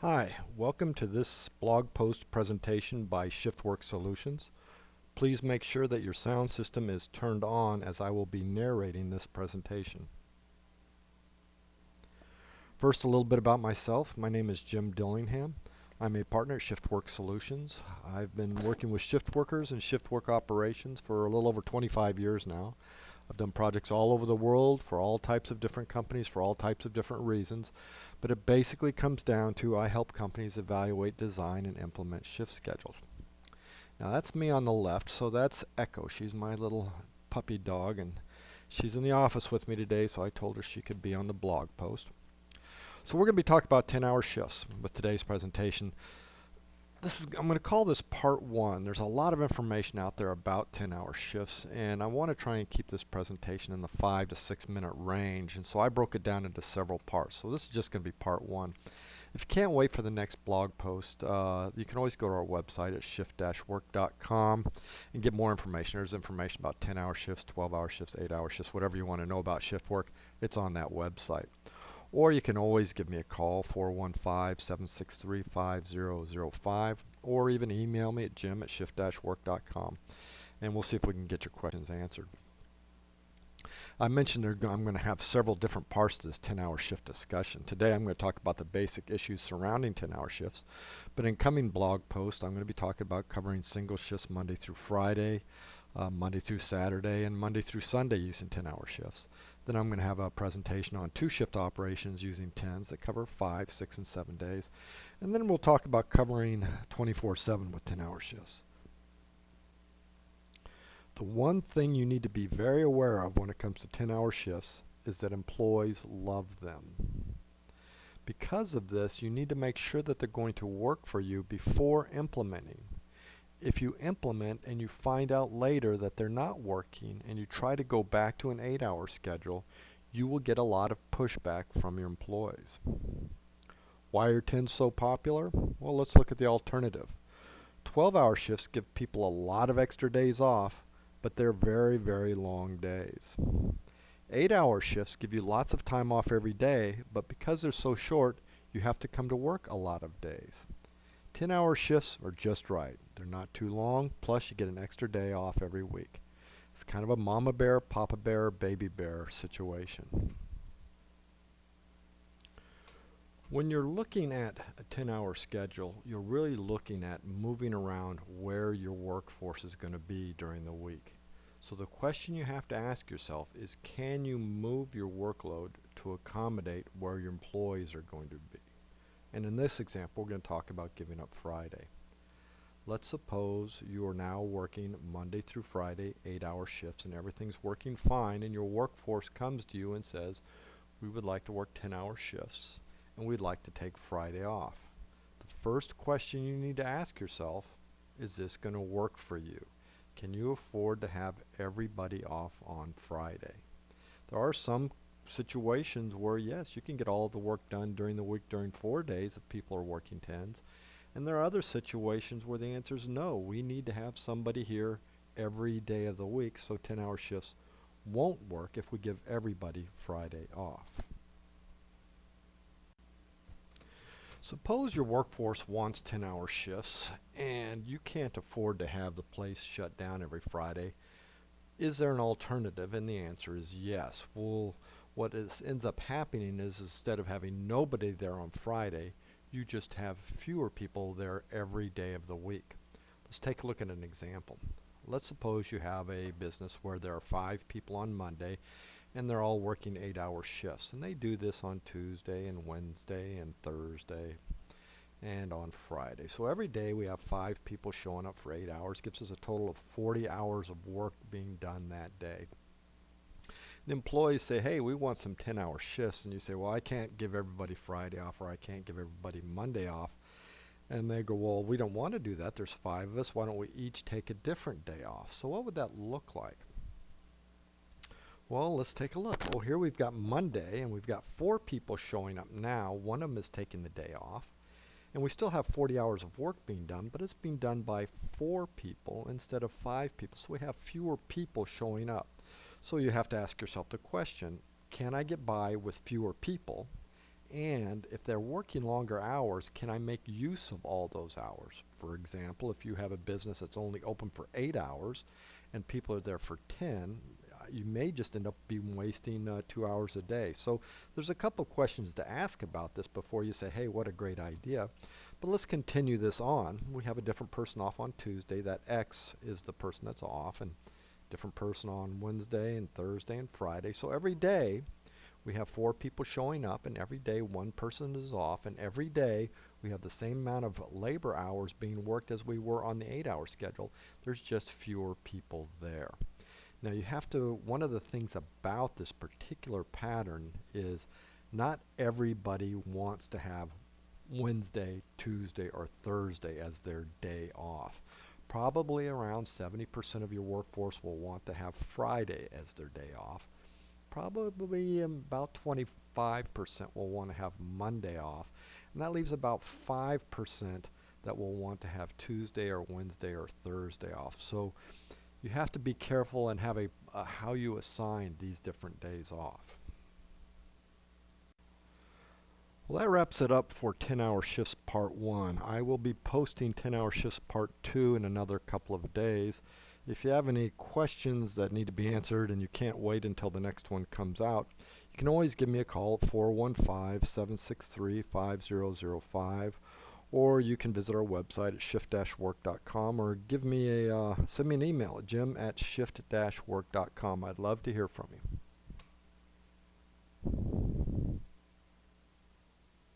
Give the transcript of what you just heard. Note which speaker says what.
Speaker 1: Hi, welcome to this blog post presentation by Shiftwork Solutions. Please make sure that your sound system is turned on as I will be narrating this presentation. First, a little bit about myself. My name is Jim Dillingham. I'm a partner at Shiftwork Solutions. I've been working with shift workers and shift work operations for a little over 25 years now. I've done projects all over the world for all types of different companies for all types of different reasons, but it basically comes down to I help companies evaluate, design, and implement shift schedules. Now that's me on the left, so that's Echo. She's my little puppy dog, and she's in the office with me today, so I told her she could be on the blog post. So we're going to be talking about 10-hour shifts with today's presentation. I'm going to call this part one. There's a lot of information out there about 10-hour shifts, and I want to try and keep this presentation in the 5 to 6 minute range, and so I broke it down into several parts. So this is just going to be part one. If you can't wait for the next blog post, you can always go to our website at shift-work.com and get more information. There's information about 10-hour shifts, 12-hour shifts, 8-hour shifts, whatever you want to know about shift work. It's on that website. Or you can always give me a call, 415-763-5005, or even email me at jim@shift-work.com, and we'll see if we can get your questions answered. I mentioned I'm going to have several different parts to this 10-hour shift discussion. Today I'm going to talk about the basic issues surrounding 10-hour shifts, but in coming blog posts I'm going to be talking about covering single shifts Monday through Friday, Monday through Saturday, and Monday through Sunday using 10-hour shifts. Then I'm going to have a presentation on two-shift operations using 10s that cover 5, 6, and 7 days. And then we'll talk about covering 24/7 with 10-hour shifts. The one thing you need to be very aware of when it comes to 10-hour shifts is that employees love them. Because of this, you need to make sure that they're going to work for you before implementing. If you implement and you find out later that they're not working and you try to go back to an 8-hour schedule, you will get a lot of pushback from your employees. Why are 10s so popular? Well, let's look at the alternative. 12-hour shifts give people a lot of extra days off, but they're very, very long days. 8-hour shifts give you lots of time off every day, but because they're so short, you have to come to work a lot of days. 10-hour shifts are just right. They're not too long, plus you get an extra day off every week. It's kind of a mama bear, papa bear, baby bear situation. When you're looking at a 10-hour schedule, you're really looking at moving around where your workforce is going to be during the week. So the question you have to ask yourself is, can you move your workload to accommodate where your employees are going to be? And in this example, we're going to talk about giving up Friday. Let's suppose you are now working Monday through Friday, 8-hour shifts, and everything's working fine, and your workforce comes to you and says, we would like to work 10-hour shifts, and we'd like to take Friday off. The first question you need to ask yourself, is this going to work for you? Can you afford to have everybody off on Friday? There are some situations where, yes, you can get all the work done during the week during 4 days if people are working 10s. And there are other situations where the answer is no. We need to have somebody here every day of the week, so 10-hour shifts won't work if we give everybody Friday off. Suppose your workforce wants 10-hour shifts and you can't afford to have the place shut down every Friday. Is there an alternative? And the answer is yes. Ends up happening is instead of having nobody there on Friday, you just have fewer people there every day of the week. Let's take a look at an example. Let's suppose you have a business where there are 5 people on Monday and they're all working 8-hour shifts, and they do this on Tuesday and Wednesday and Thursday and on Friday. So every day we have 5 people showing up for 8 hours, gives us a total of 40 hours of work being done that day. The employees say, hey, we want some 10-hour shifts, and you say, well, I can't give everybody Friday off, or I can't give everybody Monday off. And they go, well, we don't want to do that. There's 5 of us. Why don't we each take a different day off? So what would that look like? Well, let's take a look. Well, here we've got Monday, and we've got 4 people showing up now. One of them is taking the day off. And we still have 40 hours of work being done, but it's being done by 4 people instead of 5 people. So we have fewer people showing up. So you have to ask yourself the question, can I get by with fewer people And if they're working longer hours, can I make use of all those hours? For example, if you have a business that's only open for 8 hours and people are there for 10, you may just end up being wasting 2 hours a day. So there's a couple questions to ask about this before you say, hey, what a great idea. But let's continue this on. We have a different person off on Tuesday. That X is the person that's off, and different person on Wednesday and Thursday and Friday. So every day we have 4 people showing up, and every day one person is off, and every day we have the same amount of labor hours being worked as we were on the 8-hour schedule. There's just fewer people there. Now you have to, one of the things about this particular pattern is not everybody wants to have Wednesday, Tuesday, or Thursday as their day off. Probably around 70% of your workforce will want to have Friday as their day off. Probably about 25% will want to have Monday off. And that leaves about 5% that will want to have Tuesday or Wednesday or Thursday off. So you have to be careful and have how you assign these different days off. Well, that wraps it up for 10-hour shifts part 1. I will be posting 10-hour shifts part 2 in another couple of days. If you have any questions that need to be answered and you can't wait until the next one comes out, you can always give me a call at 415-763-5005, or you can visit our website at shift-work.com, or send me an email at jim@shift-work.com. I'd love to hear from you.